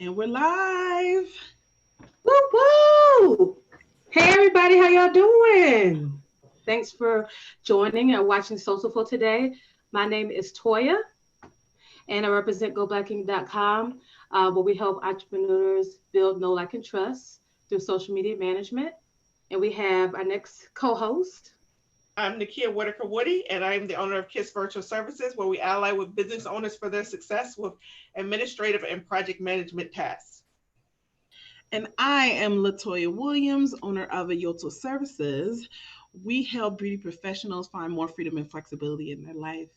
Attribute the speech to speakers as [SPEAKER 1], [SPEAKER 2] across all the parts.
[SPEAKER 1] And we're live.
[SPEAKER 2] Woo woo! Hey everybody, how y'all doing? Thanks for joining and watching Social for today. My name is Toya, and I represent GoBlacking.com, where we help entrepreneurs build, know, like, and trust through social media management. And we have our next co-host.
[SPEAKER 3] I'm Nakia Whitaker Woody, and I'm the owner of KISS Virtual Services, where we ally with business owners for their success with administrative and project management tasks.
[SPEAKER 1] And I am Latoya Williams, owner of Ayoto Services. We help beauty professionals find more freedom and flexibility in their life.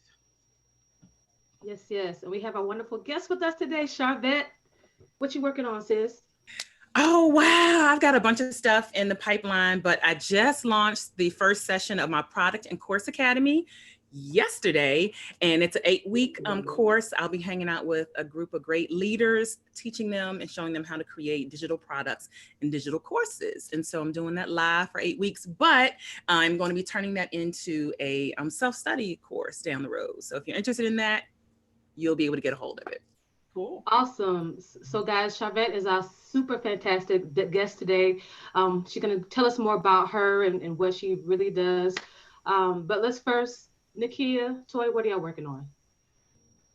[SPEAKER 2] Yes, yes. And we have our wonderful guest with us today, Sharvette. What you working on, sis?
[SPEAKER 4] Oh, wow. I've got a bunch of stuff in the pipeline, but I just launched the first session of my product and course academy yesterday. And it's an 8-week course. I'll be hanging out with a group of great leaders, teaching them and showing them how to create digital products and digital courses. And so I'm doing that live for 8 weeks, but I'm going to be turning that into a self-study course down the road. So if you're interested in that, you'll be able to get a hold of it.
[SPEAKER 3] Cool.
[SPEAKER 2] Awesome. So, guys, Sharvette is our super fantastic guest today. She's going to tell us more about her and what she really does. But let's first, Nakia, Toy, what are y'all working on?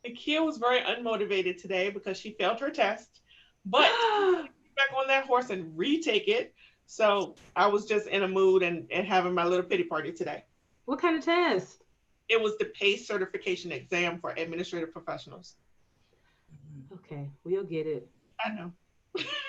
[SPEAKER 3] Nakia was very unmotivated today because she failed her test, but get back on that horse and retake it. So I was just in a mood and having my little pity party today.
[SPEAKER 2] What kind of test?
[SPEAKER 3] It was the PACE certification exam for administrative professionals.
[SPEAKER 2] Okay, we'll get it.
[SPEAKER 3] I know.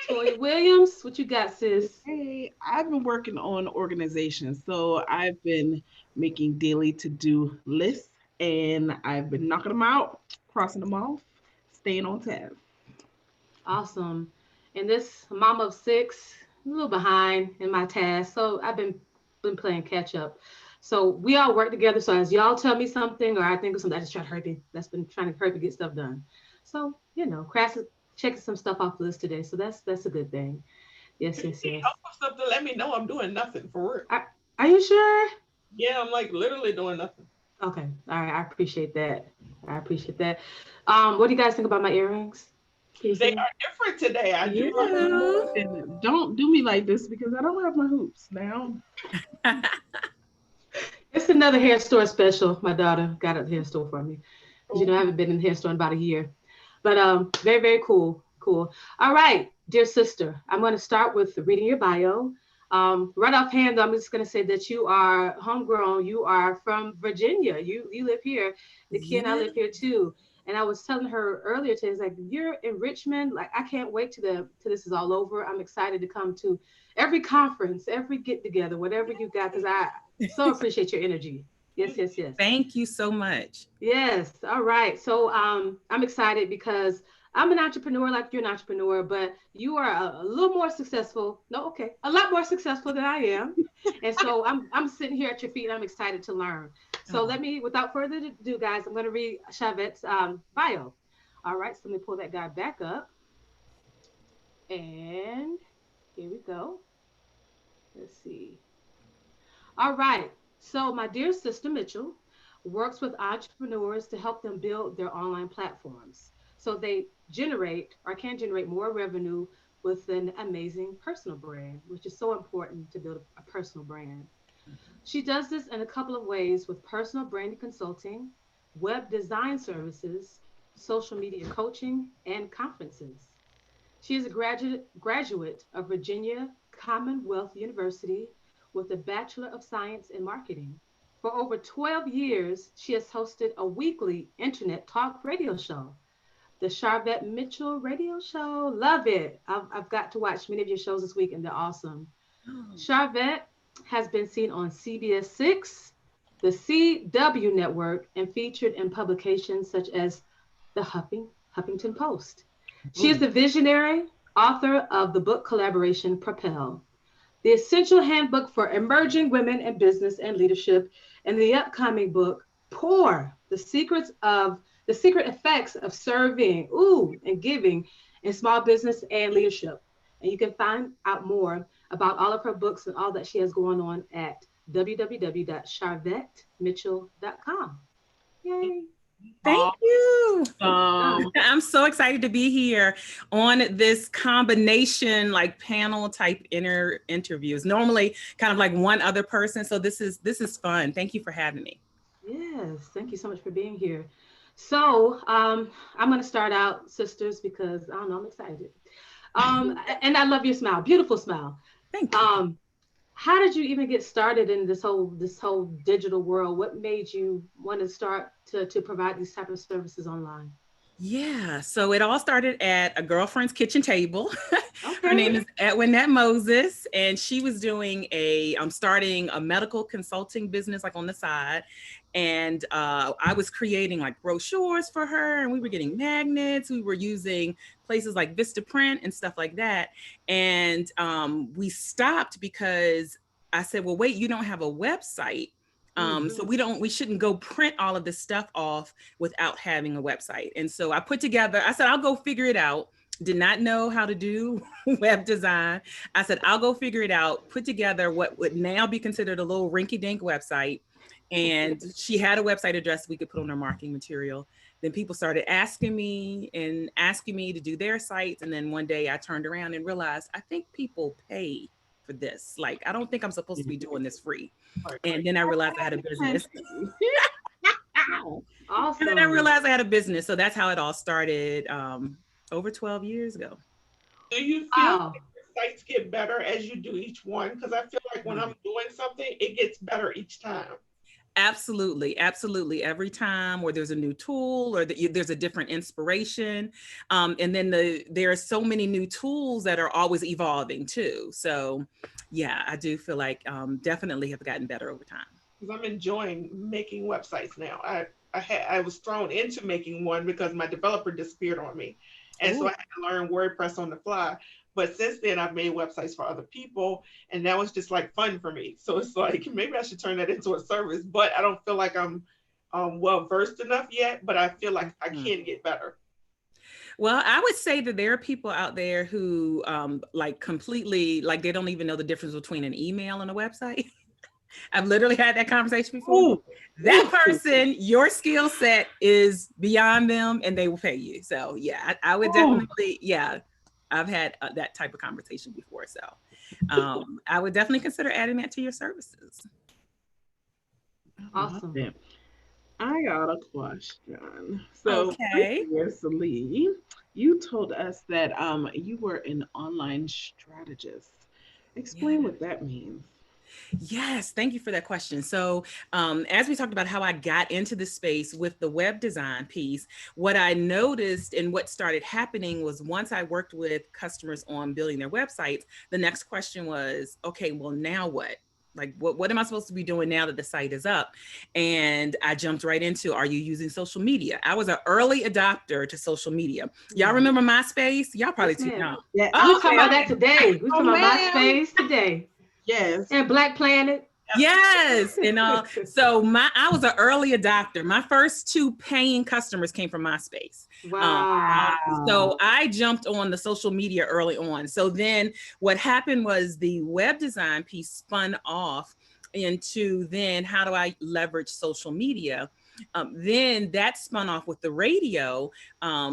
[SPEAKER 2] Toy Williams, what you got, sis?
[SPEAKER 1] Hey, I've been working on organization. So I've been making daily to-do lists and I've been knocking them out, crossing them off, staying on task.
[SPEAKER 2] Awesome. And this mom of six, a little behind in my task. So I've been playing catch up. So we all work together. So as y'all tell me something or I think of something, I just try to hurry. That's been trying to hurry to get stuff done. So, crash checking some stuff off the list today. So that's a good thing. Yes,
[SPEAKER 3] If you
[SPEAKER 2] yes,
[SPEAKER 3] need
[SPEAKER 2] yes.
[SPEAKER 3] help with something, let me know. I'm doing nothing for work.
[SPEAKER 2] Are you sure?
[SPEAKER 3] Yeah, I'm like literally doing nothing.
[SPEAKER 2] Okay. All right. I appreciate that. I appreciate that. What do you guys think about my earrings? Can you
[SPEAKER 3] They
[SPEAKER 2] see?
[SPEAKER 3] are different today. I do love them.
[SPEAKER 4] Yeah.
[SPEAKER 1] And don't do me like this because I don't have my hoops now.
[SPEAKER 2] It's another hair store special. My daughter got at the hair store for me because I haven't been in the hair store in about a year. But very very cool, cool. All right, dear sister, I'm going to start with reading your bio. Right offhand, I'm just going to say that you are homegrown. You are from Virginia. You live here. Nikia and I
[SPEAKER 4] Yeah.
[SPEAKER 2] live here too. And I was telling her earlier today, it's like you're in Richmond. Like I can't wait till this is all over. I'm excited to come to every conference, every get together, whatever you got, because I so appreciate your energy. Yes, yes, yes.
[SPEAKER 4] Thank you so much.
[SPEAKER 2] Yes. All right. So I'm excited because I'm an entrepreneur like you're an entrepreneur, but you are a little more successful. No, okay. A lot more successful than I am. And so I'm sitting here at your feet and I'm excited to learn. So
[SPEAKER 4] Oh,
[SPEAKER 2] let me, without further ado, guys, I'm going to read Sharvette's bio. All right. So let me pull that guy back up. And here we go. Let's see. All right. So, my dear sister Mitchell works with entrepreneurs to help them build their online platforms so they generate or can generate more revenue with an amazing personal brand, which is so important to build a personal brand. She does this in a couple of ways with personal branding consulting, web design services, social media coaching, and conferences. She is a graduate of Virginia Commonwealth University with a Bachelor of Science in Marketing. For over 12 years, she has hosted a weekly internet talk radio show, the Sharvette Mitchell Radio Show. Love it. I've got to watch many of your shows this week, and they're awesome.
[SPEAKER 4] oh,
[SPEAKER 2] Sharvette has been seen on CBS 6, the CW Network, and featured in publications such as the Huffington Post. She is
[SPEAKER 4] oh.
[SPEAKER 2] the visionary author of the book collaboration Propel, the essential handbook for emerging women in business and leadership, and the upcoming book Pour: the secret effects of serving, and giving in small business and leadership. And you can find out more about all of her books and all that she has going on at www.sharvettemitchell.com. Yay.
[SPEAKER 4] Thank you.
[SPEAKER 1] Awesome.
[SPEAKER 4] I'm so excited to be here on this combination like panel type interviews. Normally kind of like one other person. So this is fun. Thank you for having me.
[SPEAKER 2] Yes, thank you so much for being here. So, I'm going to start out, sisters, because I don't know, I'm excited. And I love your smile, beautiful smile.
[SPEAKER 4] Thank you.
[SPEAKER 2] How did you even get started in this whole digital world? What made you want to start to provide these type of services online?
[SPEAKER 4] Yeah, so it all started at a girlfriend's kitchen table. Her
[SPEAKER 2] Okay.
[SPEAKER 4] name is Edwinette Moses, and she was doing starting a medical consulting business like on the side. And I was creating like brochures for her, and we were getting magnets. We were using places like Vistaprint and stuff like that. And we stopped because I said, well, wait, you don't have a website. So
[SPEAKER 2] Hmm.
[SPEAKER 4] we shouldn't go print all of this stuff off without having a website. And so I said, I'll go figure it out. Did not know how to do web design. I said, I'll go figure it out, put together what would now be considered a little rinky dink website. And she had a website address we could put on our marketing material. Then people started asking me to do their sites. And then one day I turned around and realized, I think people pay for this. Like, I don't think I'm supposed to be doing this free.
[SPEAKER 3] Right,
[SPEAKER 4] And
[SPEAKER 3] right.
[SPEAKER 4] then I realized I had a business. And then I
[SPEAKER 2] Awesome.
[SPEAKER 4] realized I had a business. So that's how it all started over 12 years ago.
[SPEAKER 3] Do you feel like
[SPEAKER 2] Wow.
[SPEAKER 3] your sites get better as you do each one? Because I feel like when I'm doing something, it gets better each time.
[SPEAKER 4] Absolutely, absolutely. Every time where there's a new tool or there's a different inspiration, and then there are so many new tools that are always evolving too. So, yeah, I do feel like definitely have gotten better over time.
[SPEAKER 3] Because I'm enjoying making websites now. I was thrown into making one because my developer disappeared on me, and so I
[SPEAKER 4] Ooh.
[SPEAKER 3] had to learn WordPress on the fly. But since then, I've made websites for other people, and now it's just like fun for me. So it's like maybe I should turn that into a service. But I don't feel like I'm well versed enough yet. But I feel like I
[SPEAKER 4] Mhm.
[SPEAKER 3] can get better.
[SPEAKER 4] Well, I would say that there are people out there who like completely like they don't even know the difference between an email and a website. I've literally had that conversation before.
[SPEAKER 1] Ooh,
[SPEAKER 4] That
[SPEAKER 1] ooh,
[SPEAKER 4] person, your skill set is beyond them and they will pay you. So, yeah, I would
[SPEAKER 1] ooh.
[SPEAKER 4] definitely, yeah, I've had that type of conversation before. So, I would definitely consider adding that to your services.
[SPEAKER 1] I love
[SPEAKER 2] Awesome.
[SPEAKER 1] it. I got a question. So
[SPEAKER 4] Okay.
[SPEAKER 1] previously, you told us that you were an online strategist. Explain
[SPEAKER 4] Yeah.
[SPEAKER 1] what that means.
[SPEAKER 4] Yes, thank you for that question. So, as we talked about how I got into the space with the web design piece, what I noticed and what started happening was once I worked with customers on building their websites, the next question was, okay, well, now what? Like, what am I supposed to be doing now that the site is up? And I jumped right into, are you using social media? I was an early adopter to social media. Y'all
[SPEAKER 2] Hmm.
[SPEAKER 4] remember MySpace? Y'all probably
[SPEAKER 2] Yes,
[SPEAKER 4] too
[SPEAKER 2] ma'am.
[SPEAKER 4] young.
[SPEAKER 1] Yeah.
[SPEAKER 2] We
[SPEAKER 4] Oh,
[SPEAKER 2] talking
[SPEAKER 4] okay,
[SPEAKER 2] about
[SPEAKER 4] okay.
[SPEAKER 2] that today. We
[SPEAKER 1] Oh,
[SPEAKER 2] talking about
[SPEAKER 1] ma'am.
[SPEAKER 2] MySpace today
[SPEAKER 1] Yes.
[SPEAKER 2] and Black Planet.
[SPEAKER 4] Yes, and so I was an early adopter. My first two paying customers came from MySpace. Um,
[SPEAKER 2] Wow.
[SPEAKER 4] so I jumped on the social media early on. So then what happened was the web design piece spun off into then how do I leverage social media? Then that spun off with the radio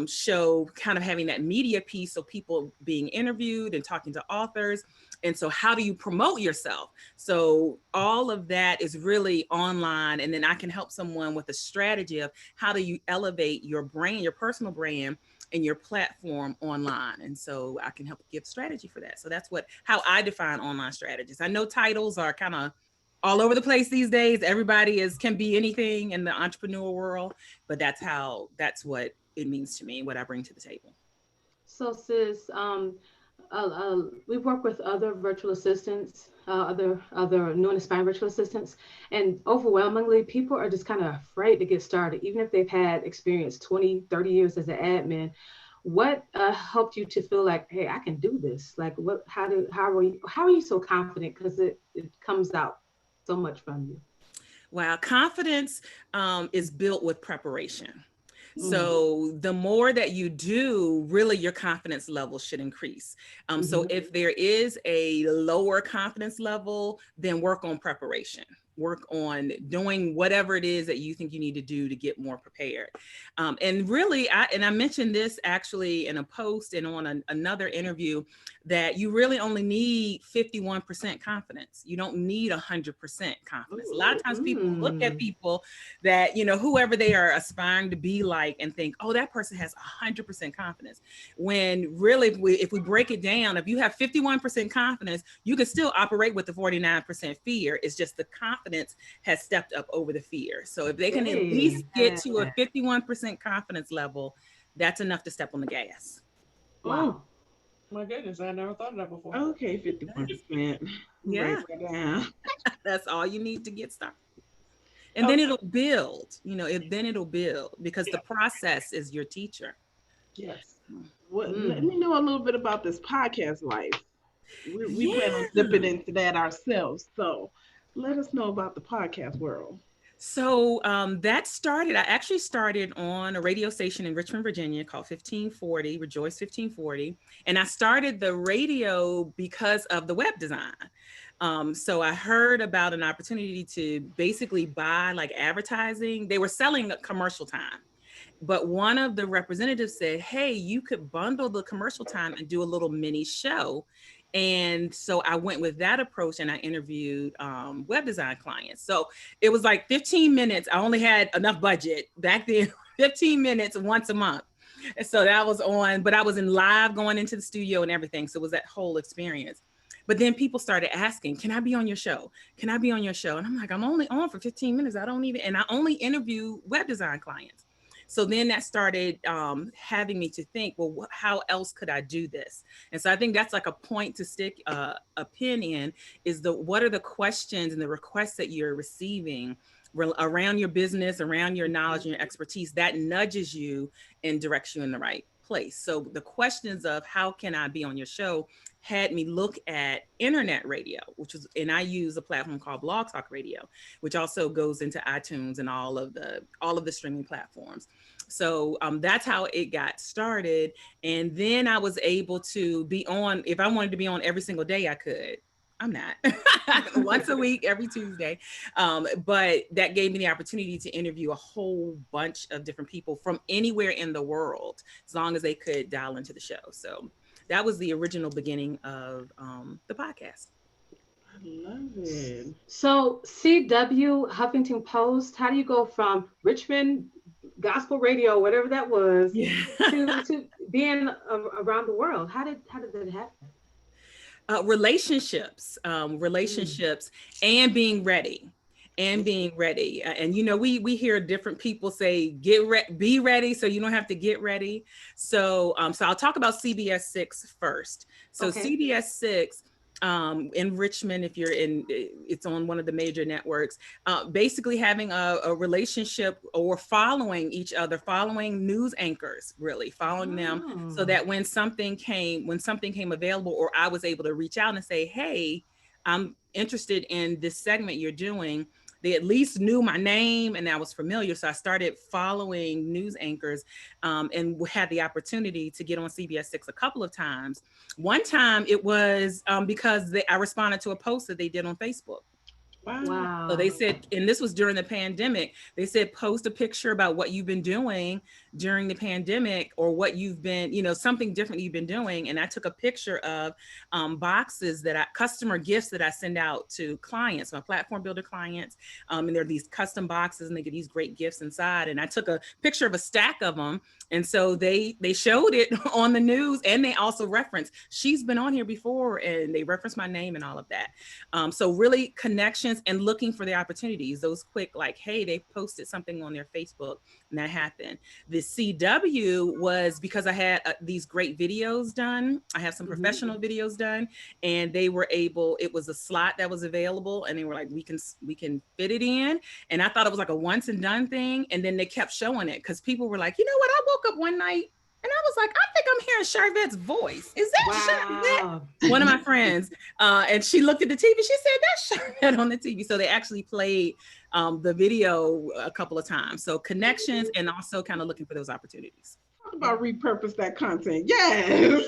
[SPEAKER 4] show, kind of having that media piece. So people being interviewed and talking to authors. And so how do you promote yourself? So all of that is really online. And then I can help someone with a strategy of how do you elevate your brand, your personal brand and your platform online. And so I can help give strategy for that. So that's how I define online strategies. I know titles are kind of all over the place these days. Everybody can be anything in the entrepreneurial world, but that's what it means to me, what I bring to the table.
[SPEAKER 2] So, sis, we work with other virtual assistants, other new and aspiring virtual assistants, and overwhelmingly, people are just kind of afraid to get started, even if they've had experience 20, 30 years as an admin. What helped you to feel like, hey, I can do this? Like, what? How are you so confident? Because it comes out so much from you.
[SPEAKER 4] Wow, confidence is built with preparation.
[SPEAKER 2] Mm,
[SPEAKER 4] So the more that you do, really your confidence level should increase. So
[SPEAKER 2] mm-hmm,
[SPEAKER 4] if there is a lower confidence level, then work on preparation. work on doing whatever it is that you think you need to do to get more prepared. And really, I mentioned this actually in a post and on another interview, that you really only need 51% confidence. You don't need 100% confidence. A lot of times people look at people that, whoever they are aspiring to be like, and think, oh, that person has 100% confidence. When really, if we break it down, if you have 51% confidence, you can still operate with the 49% fear. It's just the confidence has stepped up over the fear. So if they can at least get to a 51% confidence level, that's enough to step on the gas.
[SPEAKER 2] Wow.
[SPEAKER 3] My goodness, I never thought of that before.
[SPEAKER 1] Okay, 51%.
[SPEAKER 4] Yeah.
[SPEAKER 1] Write that down.
[SPEAKER 4] That's all you need to get started. And then it'll build, then it'll build, because the process is your teacher.
[SPEAKER 3] Yes.
[SPEAKER 1] Let me know a little bit about this podcast life. We plan on dipping into that ourselves. So let us know about the podcast world.
[SPEAKER 4] So that started, I actually started on a radio station in Richmond, Virginia called 1540, Rejoice 1540. And I started the radio because of the web design. So I heard about an opportunity to basically buy like advertising. They were selling commercial time. But one of the representatives said, hey, you could bundle the commercial time and do a little mini show. And so I went with that approach, and I interviewed web design clients. So it was like 15 minutes. I only had enough budget back then, 15 minutes once a month. And so that was on, but I was in live going into the studio and everything. So it was that whole experience. But then people started asking, can I be on your show? Can I be on your show? And I'm like, I'm only on for 15 minutes. And I only interview web design clients. So then that started having me to think, well, how else could I do this? And so I think that's like a point to stick a pin in, is what are the questions and the requests that you're receiving around your business, around your knowledge and your expertise, that nudges you and directs you in the right place. So the questions of how can I be on your show had me look at internet radio, and I use a platform called Blog Talk Radio, which also goes into iTunes and all of the streaming platforms. So that's how it got started. And then I was able to be on, if I wanted to be on every single day, I could. I'm not. Once a week, every Tuesday. But that gave me the opportunity to interview a whole bunch of different people from anywhere in the world, as long as they could dial into the show. So that was the original beginning of the podcast.
[SPEAKER 1] I love it.
[SPEAKER 2] So CW, Huffington Post, how do you go from Richmond gospel radio, whatever that was, to being around the world? How did that happen?
[SPEAKER 4] Relationships, and being ready. And we hear different people say, be ready, so you don't have to get ready. So I'll talk about CBS 6 first. So okay. CBS 6 in Richmond, if you're it's on one of the major networks, basically having a relationship or following each other, following news anchors, really following them, so that when something came available, or I was able to reach out and say, hey, I'm interested in this segment you're doing, they at least knew my name and I was familiar. So I started following news anchors and had the opportunity to get on CBS 6 a couple of times. One time it was because I responded to a post that they did on Facebook.
[SPEAKER 2] Wow.
[SPEAKER 4] So they said, and this was during the pandemic, they said, post a picture about what you've been doing during the pandemic, or what you've been, something different you've been doing. And I took a picture of boxes customer gifts that I send out to clients, my platform builder clients. And there are these custom boxes and they get these great gifts inside. And I took a picture of a stack of them. And so they showed it on the news, and they also referenced, she's been on here before, and they referenced my name and all of that. So really connections and looking for the opportunities, those quick, like, hey, they posted something on their Facebook and that happened. The CW was because I had these great videos done. I have some professional videos done, and they were able, it was a slot that was available, and they were like, we can fit it in. And I thought it was like a once and done thing. And then they kept showing it because people were like, you know what? I woke up one night and I was like, I think I'm hearing Sharvette's voice. Is that Sharvette? One of my friends. And she looked at the TV. She said, that's Sharvette on the TV. So they actually played the video a couple of times. So connections, and also kind of looking for those opportunities.
[SPEAKER 1] Talk about repurpose that content. Yes.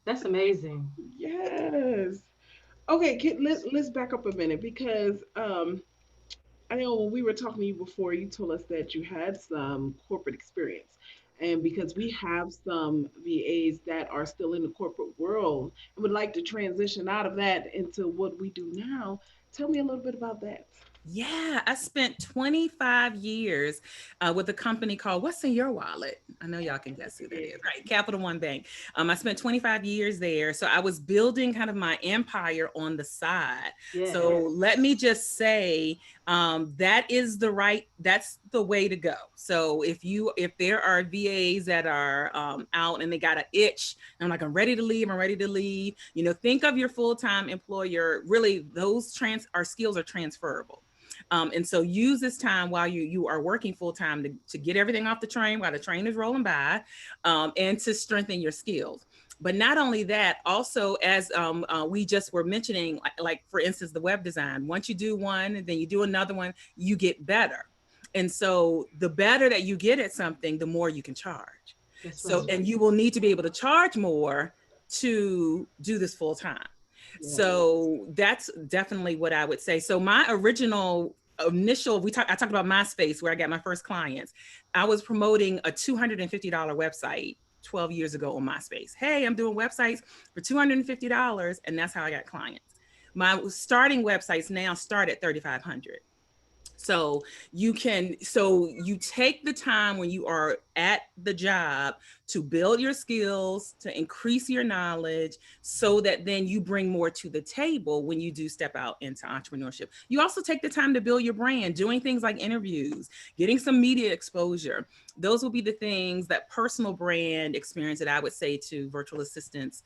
[SPEAKER 2] That's amazing.
[SPEAKER 1] Yes. Okay, let's back up a minute because I know when we were talking to you before, you told us that you had some corporate experience. And because we have some VAs that are still in the corporate world and would like to transition out of that into what we do now, tell me a little bit about that.
[SPEAKER 4] Yeah, I spent 25 years with a company called What's in Your Wallet? I know y'all can guess who that is, right? Capital One Bank. I spent 25 years there. So I was building kind of my empire on the side.
[SPEAKER 2] Yes.
[SPEAKER 4] So let me just say that's the way to go. So if there are VAs that are out and they got an itch, and I'm like, I'm ready to leave. Think of your full-time employer. Really, our skills are transferable. And so use this time while you are working full time to get everything off the train while the train is rolling by, and to strengthen your skills. But not only that, also as we just were mentioning, like for instance, the web design. Once you do one, and then you do another one, you get better. And so the better that you get at something, the more you can charge.
[SPEAKER 2] That's
[SPEAKER 4] So,
[SPEAKER 2] right.
[SPEAKER 4] and you will need to be able to charge more to do this full time.
[SPEAKER 1] Yeah.
[SPEAKER 4] So that's definitely what I would say. So my initial, I talked about MySpace where I got my first clients. I was promoting a $250 website 12 years ago on MySpace. Hey, I'm doing websites for $250, and that's how I got clients. My starting websites now start at 3,500. So you take the time when you are at the job to build your skills, to increase your knowledge, so that then you bring more to the table when you do step out into entrepreneurship. You also take the time to build your brand, doing things like interviews, getting some media exposure. Those will be the things, that personal brand experience, that I would say to virtual assistants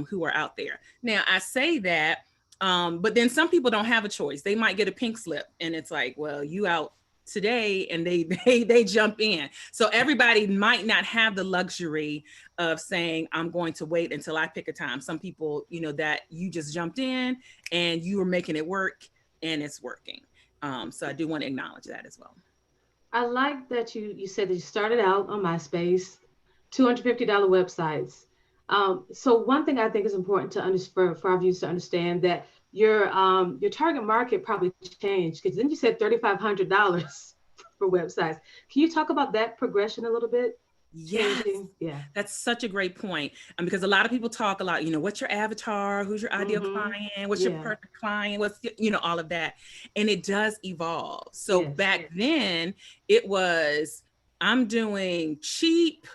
[SPEAKER 4] who are out there. Now, I say that, but then some people don't have a choice. They might get a pink slip, and it's like, well, you out today, and they jump in. So everybody might not have the luxury of saying, I'm going to wait until I pick a time. Some people, that you just jumped in and you were making it work, and it's working. So I do want to acknowledge that as well.
[SPEAKER 2] I like that you said that you started out on MySpace, $250 websites. So one thing I think is important to for our viewers to understand that your target market probably changed, because then you said $3,500 for websites. Can you talk about that progression a little bit?
[SPEAKER 4] Yes,
[SPEAKER 2] Changing, yeah.
[SPEAKER 4] that's such a great point. Because a lot of people talk a lot, what's your avatar? Who's your ideal
[SPEAKER 2] Mm-hmm.
[SPEAKER 4] client? What's your
[SPEAKER 2] Yeah.
[SPEAKER 4] perfect client? All of that. And it does evolve. So
[SPEAKER 2] Yes.
[SPEAKER 4] back then, it was, I'm doing cheap,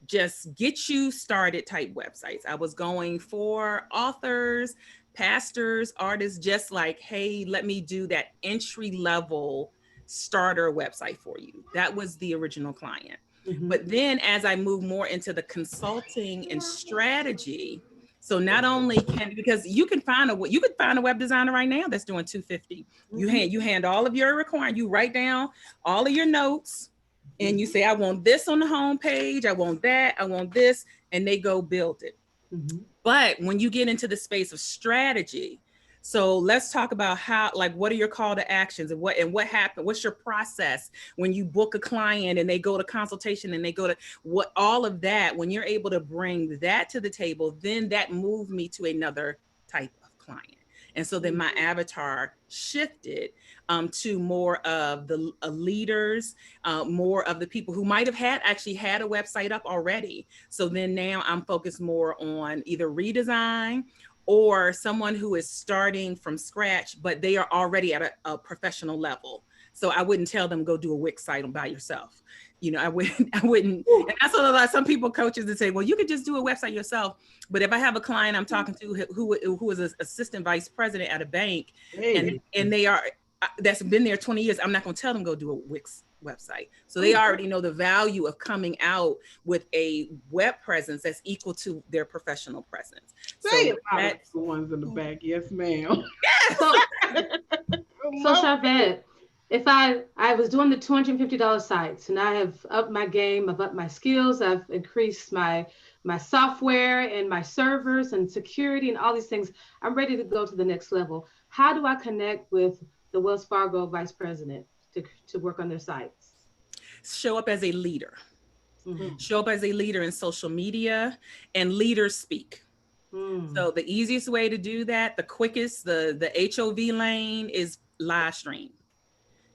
[SPEAKER 4] just get you started type websites. I was going for authors, pastors, artists, just like, hey, let me do that entry level starter website for you. That was the original client.
[SPEAKER 2] Mm-hmm.
[SPEAKER 4] But then as I move more into the consulting and strategy, so not only because you can find a web designer right now that's doing 250. You hand all of your requirements, you write down all of your notes, and you say, I want this on the home page, I want that, I want this, and they go build it.
[SPEAKER 2] Mm-hmm.
[SPEAKER 4] But when you get into the space of strategy, so let's talk about how, like, what are your call to actions, and what happened? What's your process when you book a client and they go to consultation and they go to what, all of that, when you're able to bring that to the table, then that moved me to another type of client. And so then my avatar shifted to more of the leaders, more of the people who might have actually had a website up already. So then now I'm focused more on either redesign or someone who is starting from scratch, but they are already at a professional level. So I wouldn't tell them go do a Wix site by yourself. I wouldn't. And that's what a lot, some people, coaches, that say, well, you could just do a website yourself. But if I have a client I'm talking to who is an assistant vice president at a bank,
[SPEAKER 1] Hey.
[SPEAKER 4] and they are, that's been there 20 years, I'm not going to tell them go do a Wix website. So they already know the value of coming out with a web presence that's equal to their professional presence.
[SPEAKER 1] Say
[SPEAKER 4] So
[SPEAKER 1] it about
[SPEAKER 4] that's
[SPEAKER 1] the ones in the back. Yes, ma'am.
[SPEAKER 2] So, so Sharvette, if I was doing the $250 sites, and I have upped my game, I've upped my skills, I've increased my software and my servers and security and all these things, I'm ready to go to the next level. How do I connect with the Wells Fargo vice president to work on their sites?
[SPEAKER 4] show up as a leader.
[SPEAKER 2] Mm-hmm.
[SPEAKER 4] Show up as a leader in social media, and leaders speak.
[SPEAKER 2] Mm.
[SPEAKER 4] So the easiest way to do that, the quickest, the HOV lane is live stream.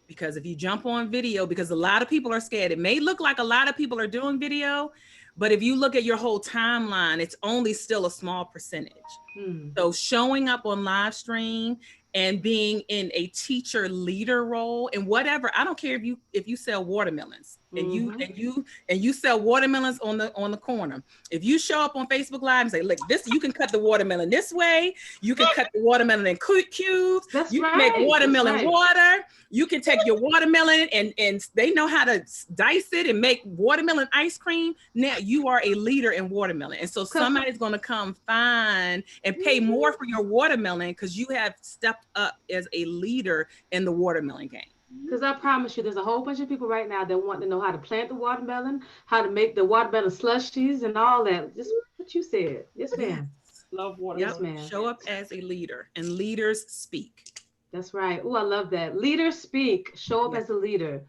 [SPEAKER 4] Because if you jump on video, because a lot of people are scared, it may look like a lot of people are doing video, but if you look at your whole timeline, it's only still a small percentage.
[SPEAKER 2] Mm.
[SPEAKER 4] So showing up on live stream and being in a teacher leader role and whatever, I don't care if you sell watermelons and you sell watermelons on the corner. If you show up on Facebook Live and say, look, this, you can cut the watermelon this way, you can cut the watermelon in cubes,
[SPEAKER 2] That's
[SPEAKER 4] you can make
[SPEAKER 2] right.
[SPEAKER 4] watermelon
[SPEAKER 2] That's right.
[SPEAKER 4] water, you can take your watermelon and they know how to dice it and make watermelon ice cream. Now you are a leader in watermelon. And so somebody's going to come find and pay more for your watermelon because you have stepped up as a leader in the watermelon game.
[SPEAKER 2] Because I promise you, there's a whole bunch of people right now that want to know how to plant the watermelon, how to make the watermelon slushies and all that. Just what you said. Yes, ma'am.
[SPEAKER 3] Love water.
[SPEAKER 2] Yes, ma'am.
[SPEAKER 4] Show up as a leader, and leaders speak.
[SPEAKER 2] That's right. Oh, I love that. Leaders speak. Show up as a leader.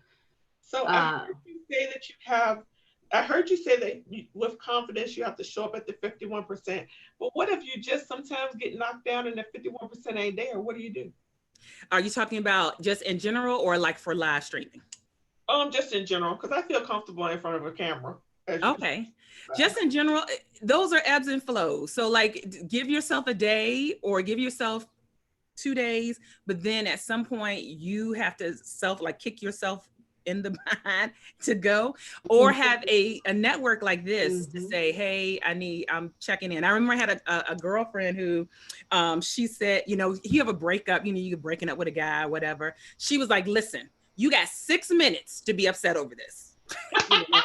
[SPEAKER 3] So I heard you say that I heard you say that with confidence you have to show up at the 51%. But what if you just sometimes get knocked down and the 51% ain't there? What do you do?
[SPEAKER 4] Are you talking about just in general or like for live streaming?
[SPEAKER 3] Just in general, because I feel comfortable in front of a camera.
[SPEAKER 4] Okay. Just in general, those are ebbs and flows. So like give yourself a day or give yourself 2 days, but then at some point you have to kick yourself in the behind to go, or have a network like this to say, hey, I'm checking in. I remember I had a girlfriend who she said, you have a breakup, you're breaking up with a guy, whatever. She was like, listen, you got 6 minutes to be upset over this.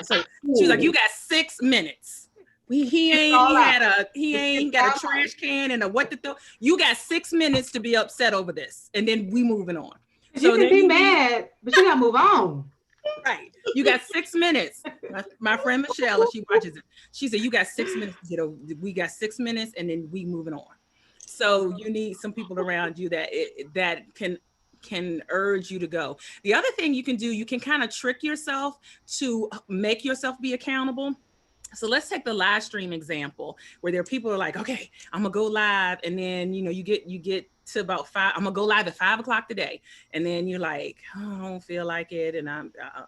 [SPEAKER 4] So she was like, you got 6 minutes. He ain't got a trash can and a what to throw. You got 6 minutes to be upset over this, and then we moving on.
[SPEAKER 2] So you can be mad, but you gotta move on.
[SPEAKER 4] Right. You got 6 minutes. My friend Michelle, if she watches it, she said, you got 6 minutes to get over. We got 6 minutes and then we moving on. So you need some people around you that can urge you to go. The other thing you can do, you can kind of trick yourself to make yourself be accountable. So let's take the live stream example where there are people who are like, okay, I'm gonna go live. And then, you get to about 5, I'm gonna go live at 5 o'clock today. And then you're like, oh, I don't feel like it. And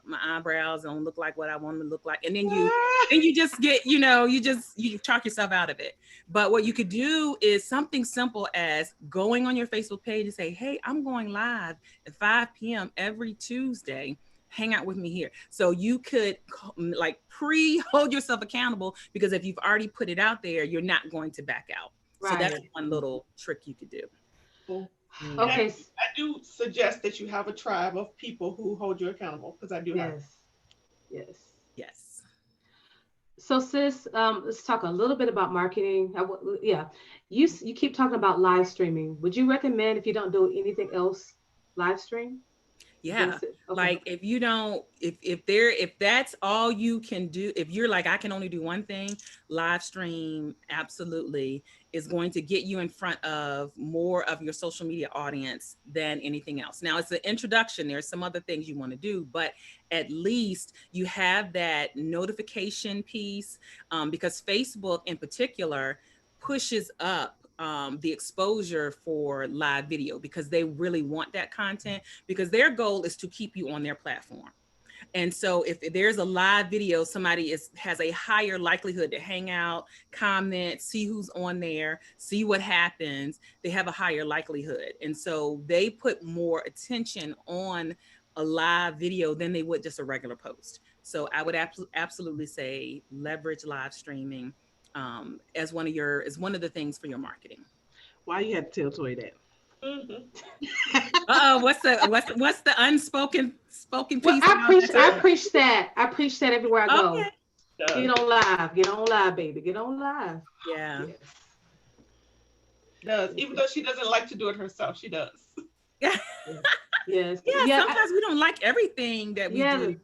[SPEAKER 4] my eyebrows don't look like what I want them to look like. And then you just get, you talk yourself out of it. But what you could do is something simple as going on your Facebook page and say, hey, I'm going live at 5 p.m. every Tuesday. Hang out with me here. So you could hold yourself accountable, because if you've already put it out there, you're not going to back out. Right. So that's one little trick you could do.
[SPEAKER 3] Cool.
[SPEAKER 2] Okay.
[SPEAKER 3] I do suggest that you have a tribe of people who hold you accountable, because I do have.
[SPEAKER 2] Yes. So sis, let's talk a little bit about marketing. You keep talking about live streaming. Would you recommend, if you don't do anything else, live stream?
[SPEAKER 4] Yeah. Okay. Like if that's all you can do, if you're like, I can only do one thing, live stream absolutely is going to get you in front of more of your social media audience than anything else. Now it's an introduction. There's some other things you want to do, but at least you have that notification piece, because Facebook in particular pushes up the exposure for live video, because they really want that content, because their goal is to keep you on their platform. And so if there's a live video, somebody has a higher likelihood to hang out, comment, see who's on there, see what happens. They have a higher likelihood. And so they put more attention on a live video than they would just a regular post. So I would absolutely say leverage live streaming as one of the things for your marketing.
[SPEAKER 1] Why you had to tell Toy that?
[SPEAKER 4] What's the unspoken piece?
[SPEAKER 2] Well, I preach that everywhere I go.
[SPEAKER 4] Okay.
[SPEAKER 2] Get on live, baby. Get on live.
[SPEAKER 4] Yeah.
[SPEAKER 3] Does, even though she doesn't like to do it herself, she does.
[SPEAKER 2] Yes.
[SPEAKER 4] Yeah. Sometimes we don't like everything that we do.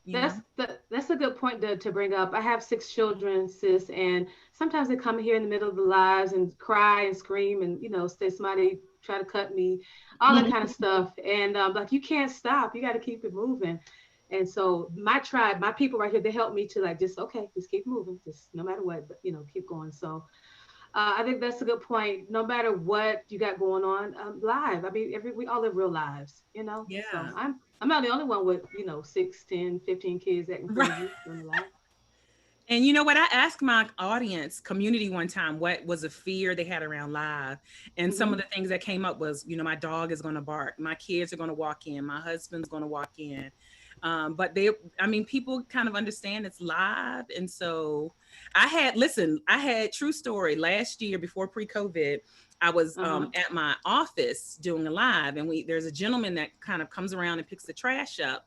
[SPEAKER 2] That's a good point to bring up. I have 6 children, sis, and sometimes they come here in the middle of the lives and cry and scream and say somebody try to cut me, all that kind of stuff. And like, you can't stop. You got to keep it moving. And so my tribe, my people right here, they help me to just keep moving, just no matter what, but keep going. So I think that's a good point. No matter what you got going on, live. I mean, we all live real lives, you know. So
[SPEAKER 4] Yeah.
[SPEAKER 2] I'm not the only one with 6, 10, 15 kids acting
[SPEAKER 4] Right.
[SPEAKER 2] crazy doing a live.
[SPEAKER 4] And you know what? I asked my audience community one time what was a fear they had around live. And some
[SPEAKER 2] Hmm.
[SPEAKER 4] of the things that came up was, my dog is going to bark, my kids are going to walk in, my husband's going to walk in. But people kind of understand it's live. And so I had true story last year before pre-COVID. I was
[SPEAKER 2] Uh-huh.
[SPEAKER 4] at my office doing a live, and there's a gentleman that kind of comes around and picks the trash up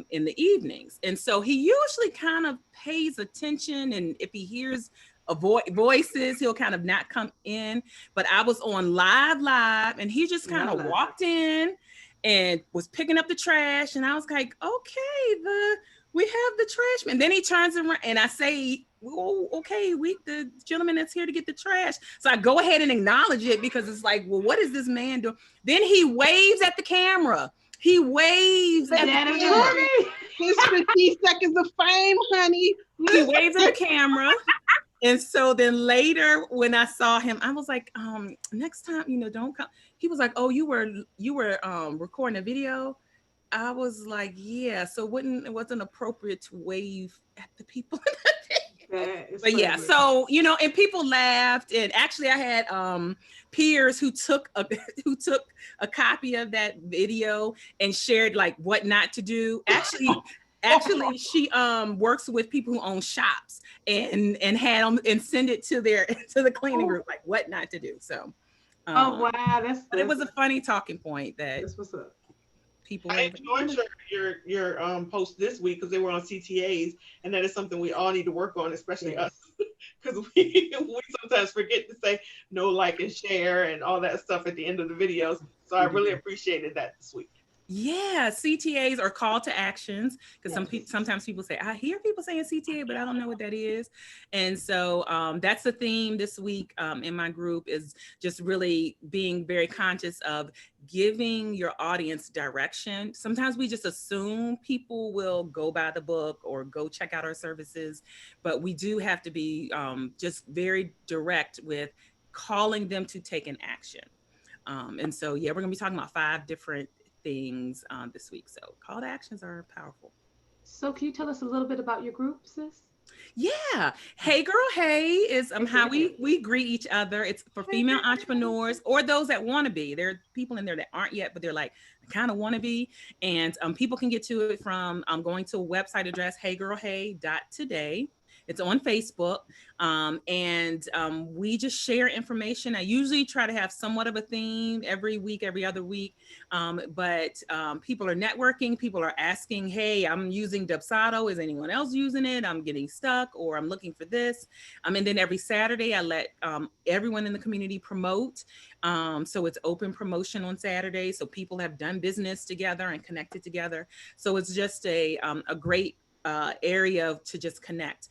[SPEAKER 4] in the evenings. And so he usually kind of pays attention. And if he hears voices, he'll kind of not come in. But I was on live, and he just kind
[SPEAKER 2] Love
[SPEAKER 4] of
[SPEAKER 2] that.
[SPEAKER 4] walked in and was picking up the trash. And I was like, okay, we have the trash man. Then he turns around and I say, oh, okay, the gentleman that's here to get the trash. So I go ahead and acknowledge it because it's like, well, what is this man doing? Then he waves at the camera. He waves at the
[SPEAKER 2] That is
[SPEAKER 4] camera.
[SPEAKER 2] funny.
[SPEAKER 1] His 15 seconds of fame, honey.
[SPEAKER 4] He waves at the camera. And so then later when I saw him, I was like, next time, don't come. He was like, oh, you were recording a video. I was like, yeah. So it wasn't appropriate to wave at the people.
[SPEAKER 2] That is
[SPEAKER 4] But yeah,
[SPEAKER 2] funny.
[SPEAKER 4] so and people laughed, and actually I had peers who took a who took a copy of that video and shared like what not to do. Actually she works with people who own shops and had them and send it to their to the cleaning group like what not to do. So
[SPEAKER 2] Oh
[SPEAKER 4] um
[SPEAKER 2] wow,
[SPEAKER 4] but it was a funny talking point that
[SPEAKER 2] that's what's up.
[SPEAKER 4] people
[SPEAKER 3] I
[SPEAKER 4] were
[SPEAKER 3] enjoyed your post this week because they were on CTAs, and that is something we all need to work on, especially us,
[SPEAKER 2] Yes.
[SPEAKER 3] because we sometimes forget to say no, like, and share, and all that stuff at the end of the videos. So I
[SPEAKER 2] We do.
[SPEAKER 3] really appreciated that this week.
[SPEAKER 4] Yeah, CTAs are call to actions because
[SPEAKER 2] Yes.
[SPEAKER 4] sometimes people say I hear people saying CTA, but I don't know what that is. And so that's the theme this week in my group is just really being very conscious of giving your audience direction. Sometimes we just assume people will go buy the book or go check out our services, but we do have to be just very direct with calling them to take an action. And so, yeah, we're going to be talking about 5 different things this week. So, call to actions are powerful.
[SPEAKER 2] So can you tell us a little bit about your group, sis?
[SPEAKER 4] Yeah. Hey Girl Hey is
[SPEAKER 2] Hey,
[SPEAKER 4] how
[SPEAKER 2] girl. Hey.
[SPEAKER 4] we greet each other. It's for female entrepreneurs or those that want to be. There are people in there that aren't yet, but they're like, I kind of want to be. And people can get to it from going to a website address, heygirlhey.today. It's on Facebook. And we just share information. I usually try to have somewhat of a theme every week, every other week. But people are networking. People are asking, hey, I'm using Dubsado. Is anyone else using it? I'm getting stuck or I'm looking for this. And then every Saturday, I let everyone in the community promote. So it's open promotion on Saturday. So people have done business together and connected together. So it's just a great area to just connect,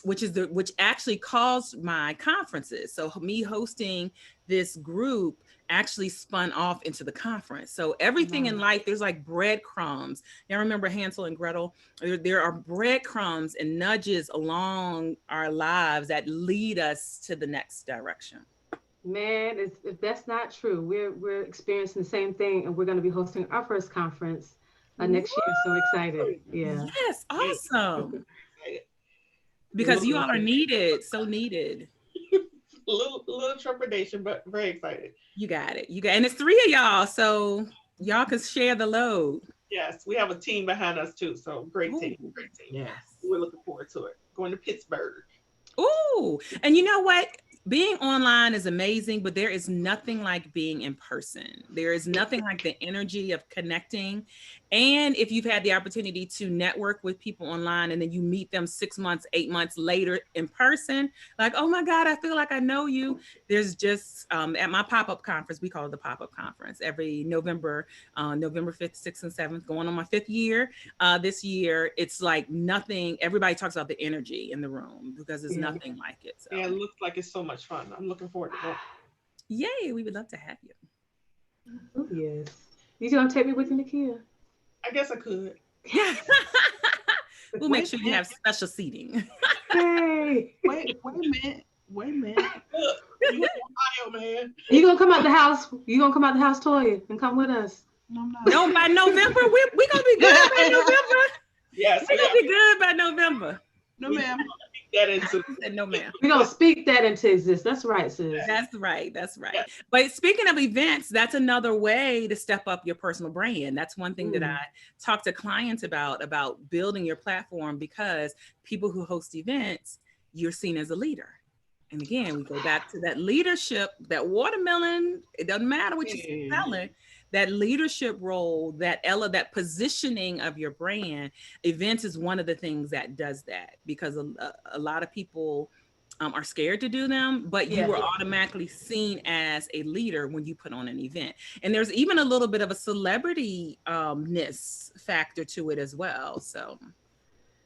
[SPEAKER 4] which actually caused my conferences. So me hosting this group actually spun off into the conference. So everything in
[SPEAKER 2] Nice.
[SPEAKER 4] life, there's like breadcrumbs. Now remember Hansel and Gretel? There are breadcrumbs and nudges along our lives that lead us to the next direction.
[SPEAKER 2] Man, if that's not true, we're experiencing the same thing, and we're going to be hosting our first conference
[SPEAKER 4] Woo!
[SPEAKER 2] next year. So excited! Yeah.
[SPEAKER 4] Yes,
[SPEAKER 3] Hey,
[SPEAKER 4] awesome.
[SPEAKER 3] excited.
[SPEAKER 4] Because
[SPEAKER 2] Yes,
[SPEAKER 4] you
[SPEAKER 2] yes,
[SPEAKER 4] all are
[SPEAKER 2] yes.
[SPEAKER 4] needed, so needed.
[SPEAKER 3] A little trepidation, but very excited.
[SPEAKER 4] You got it. And it's 3 of y'all, so y'all can share the load.
[SPEAKER 3] Yes, we have a team behind us too. So great team,
[SPEAKER 4] Ooh,
[SPEAKER 3] great team.
[SPEAKER 2] Yes.
[SPEAKER 3] We're looking forward to it. Going to Pittsburgh.
[SPEAKER 4] ooh. And you know what? Being online is amazing, but there is nothing like being in person. There is nothing like the energy of connecting. And if you've had the opportunity to network with people online and then you meet them 6 months, 8 months later in person, like, oh my God, I feel like I know you. There's just at my pop-up conference, we call it the pop-up conference every November, November 5th, 6th, and 7th, going on my 5th year. This year, it's like nothing. Everybody talks about the energy in the room because there's
[SPEAKER 2] Yeah.
[SPEAKER 4] nothing like it. So
[SPEAKER 3] Yeah, it looks like it's so much fun. I'm looking forward to going.
[SPEAKER 4] yay, we would love to have you.
[SPEAKER 2] Oh yes. You gonna take me with you, Nakia?
[SPEAKER 3] I guess I could.
[SPEAKER 4] We'll make
[SPEAKER 1] Wait
[SPEAKER 4] sure
[SPEAKER 1] a
[SPEAKER 4] you
[SPEAKER 1] minute.
[SPEAKER 4] have special seating.
[SPEAKER 2] Hey.
[SPEAKER 1] Wait a minute. Wait a minute.
[SPEAKER 3] Look, you in Ohio, man.
[SPEAKER 2] You gonna come out the house? You gonna come out the house, Toya, and come with us?
[SPEAKER 1] No, I'm not.
[SPEAKER 4] No, by November, we gonna be good by November.
[SPEAKER 3] Yes,
[SPEAKER 4] We gonna be good by November.
[SPEAKER 1] No,
[SPEAKER 3] we
[SPEAKER 1] ma'am.
[SPEAKER 3] speak that into.
[SPEAKER 4] I said no, ma'am.
[SPEAKER 2] We're gonna speak that into existence. That's right, sis.
[SPEAKER 4] That's right. That's right.
[SPEAKER 3] Yeah.
[SPEAKER 4] But speaking of events, that's another way to step up your personal brand. That's one thing that I talk to clients about building your platform, because people who host events, you're seen as a leader. And again, we go back to that leadership, that watermelon. It doesn't matter what you're selling. That leadership role, that positioning of your brand. Events is one of the things that does that, because a lot of people are scared to do them, but you were automatically seen as a leader when you put on an event. And there's even a little bit of a celebrity-ness factor to it as well. So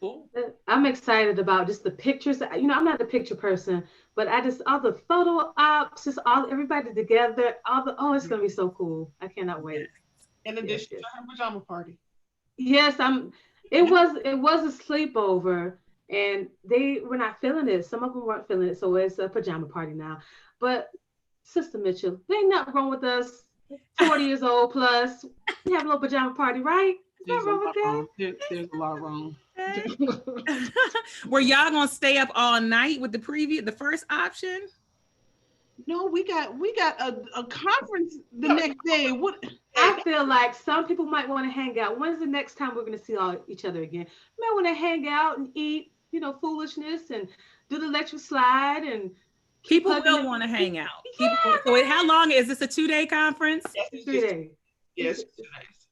[SPEAKER 3] Cool.
[SPEAKER 2] I'm excited about just the pictures. You know, I'm not a picture person, but I just, all the photo ops, just all everybody together, it's gonna be so cool. I cannot wait.
[SPEAKER 3] In addition to her pajama party.
[SPEAKER 2] Yes, it was a sleepover, and they were not feeling it. Some of them weren't feeling it, so it's a pajama party now. But Sister Mitchell, there ain't nothing wrong with us. 40 years old plus, we have a little pajama party, right?
[SPEAKER 1] There's a lot wrong. There's a lot wrong.
[SPEAKER 4] Were y'all gonna stay up all night with the first option?
[SPEAKER 1] No, we got a conference the next day. What?
[SPEAKER 2] I feel like some people might want to hang out. When's the next time we're going to see each other again? You might want to hang out and eat, foolishness, and do the electric slide, and
[SPEAKER 4] people will want to hang out. Yeah. So how long is this? A 2-day conference?
[SPEAKER 3] Yes,
[SPEAKER 2] 3 days.
[SPEAKER 3] Yes, 2 days.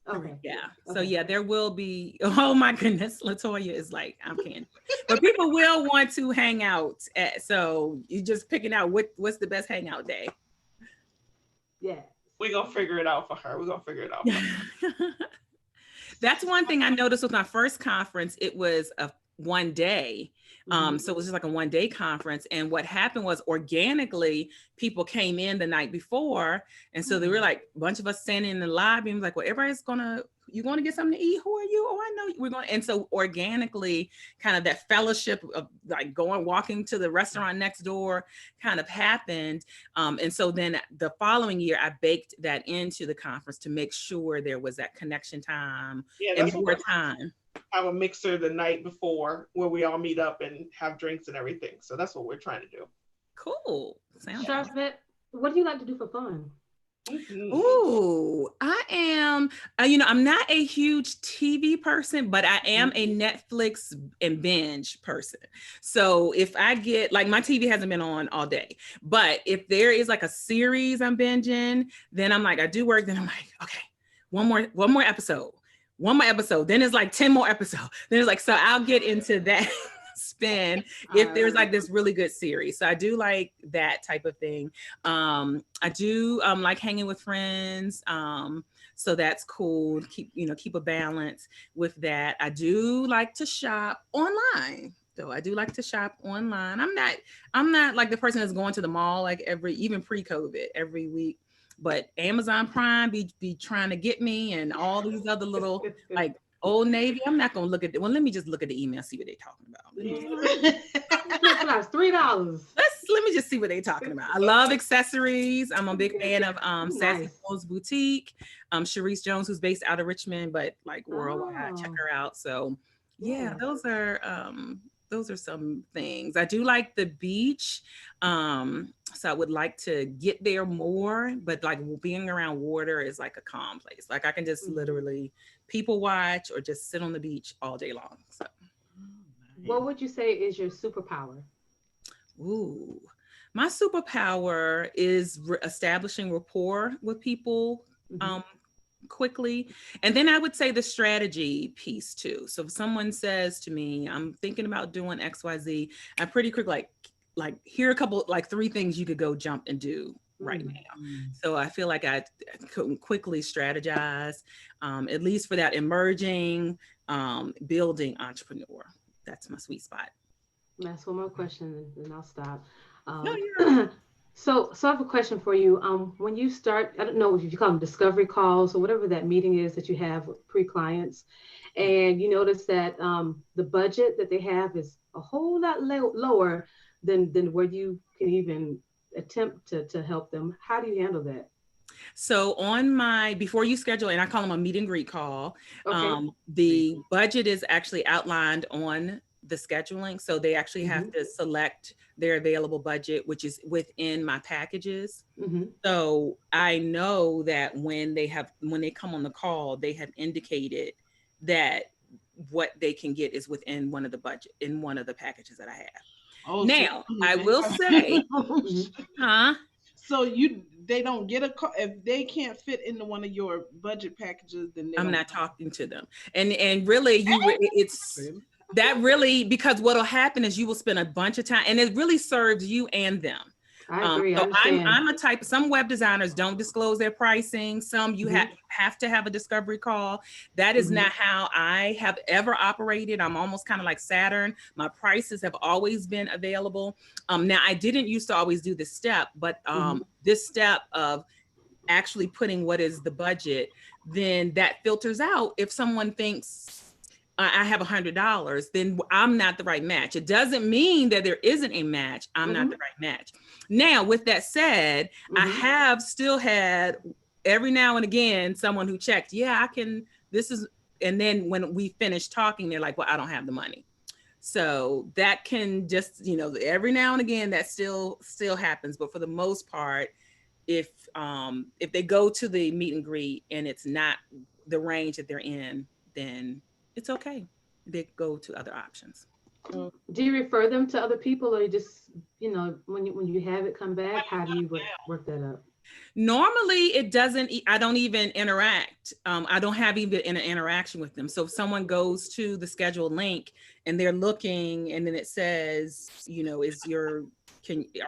[SPEAKER 2] Okay.
[SPEAKER 4] Yeah.
[SPEAKER 2] Okay.
[SPEAKER 4] So yeah, there will be. Oh my goodness, Latoya is like, I'm candy. But people will want to hang out. So you're just picking out what's the best hangout day.
[SPEAKER 2] Yeah.
[SPEAKER 3] We're gonna figure it out for her. We're gonna figure it out for her.
[SPEAKER 4] That's one thing I noticed with my first conference. It was a 1 day. So it was just like a 1-day conference. And what happened was, organically, people came in the night before. And so they were like, a bunch of us standing in the lobby, and was like, well, everybody's you going to get something to eat? Who are you? Oh, I know we're going to. And so organically, kind of that fellowship of like walking to the restaurant next door kind of happened. And so then the following year, I baked that into the conference to make sure there was that connection time and more time.
[SPEAKER 3] Have a mixer the night before where we all meet up and have drinks and everything. So that's what we're trying to do.
[SPEAKER 4] Cool.
[SPEAKER 2] Sharvette, what do you like to do for fun?
[SPEAKER 3] Mm-hmm.
[SPEAKER 4] Ooh, I am, I'm not a huge TV person, but I am a Netflix and binge person. So if I get, like, my TV hasn't been on all day, but if there is like a series I'm binging, then I'm like, I do work, then I'm like, okay, one more episode. Then it's like 10 more episodes. Then it's like, so I'll get into that spin if there's like this really good series. So I do like that type of thing. I do like hanging with friends. So that's cool. Keep a balance with that. I do like to shop online. So I do like to shop online. I'm not like the person that's going to the mall like even pre-COVID every week. But Amazon Prime be trying to get me, and all these other little like Old Navy. I'm not gonna look at it. Well, let me just look at the email, see what they're talking about.
[SPEAKER 2] $3.
[SPEAKER 4] Let me just see what they're talking about. I love accessories. I'm a big fan of Sassy Rose Boutique. Sharice Jones, who's based out of Richmond, but like worldwide. Check her out. So yeah, those are some things. I do like the beach. So I would like to get there more, but like being around water is like a calm place. Like I can just literally people watch or just sit on the beach all day long. So
[SPEAKER 2] what would you say is your superpower?
[SPEAKER 4] Ooh, my superpower is establishing rapport with people quickly. And then I would say the strategy piece too. So if someone says to me, I'm thinking about doing XYZ, I'm pretty quick, like here are a couple, like 3 things you could go jump and do right now. So I feel like I could quickly strategize, at least for that emerging, building entrepreneur. That's my sweet spot.
[SPEAKER 2] That's one more question, and I'll stop.
[SPEAKER 4] No,
[SPEAKER 2] So I have a question for you. When you start, I don't know if you call them discovery calls or whatever that meeting is that you have with pre-clients, and you notice that the budget that they have is a whole lot lower than where you can even attempt to help them. How do you handle that?
[SPEAKER 4] So on my, before you schedule, and I call them a meet and greet call,
[SPEAKER 2] Okay.
[SPEAKER 4] the budget is actually outlined on the scheduling. So they actually have to select their available budget, which is within my packages.
[SPEAKER 2] Mm-hmm.
[SPEAKER 4] So I know that when they come on the call, they have indicated that what they can get is within one of the budget in one of the packages that I have.
[SPEAKER 1] Oh, so
[SPEAKER 4] Now, I will say,
[SPEAKER 2] Mm-hmm.
[SPEAKER 4] huh?
[SPEAKER 1] so they don't get a call if they can't fit into one of your budget packages, then they
[SPEAKER 4] I'm
[SPEAKER 1] don't.
[SPEAKER 4] not talking to them. And really it's that really, because what'll happen is you will spend a bunch of time and it really serves you and them.
[SPEAKER 2] I agree. I
[SPEAKER 4] So
[SPEAKER 2] understand.
[SPEAKER 4] I'm a type, some web designers don't disclose their pricing. Some you have to have a discovery call. That is not how I have ever operated. I'm almost kind of like Saturn. My prices have always been available. Now I didn't used to always do this step, but this step of actually putting what is the budget, then that filters out if someone thinks I have $100, then I'm not the right match. It doesn't mean that there isn't a match. I'm not the right match. Now, with that said, I have still had every now and again someone who checked, yeah, I can, this is, and then when we finish talking, they're like, well, I don't have the money. So that can just, every now and again that still happens. But for the most part, if they go to the meet and greet and it's not the range that they're in, then it's okay. They go to other options.
[SPEAKER 2] Do you refer them to other people, or you just, when you have it come back, how do you work that up?
[SPEAKER 4] Normally it doesn't, I don't even interact. I don't have even an interaction with them. So if someone goes to the scheduled link and they're looking and then it says, are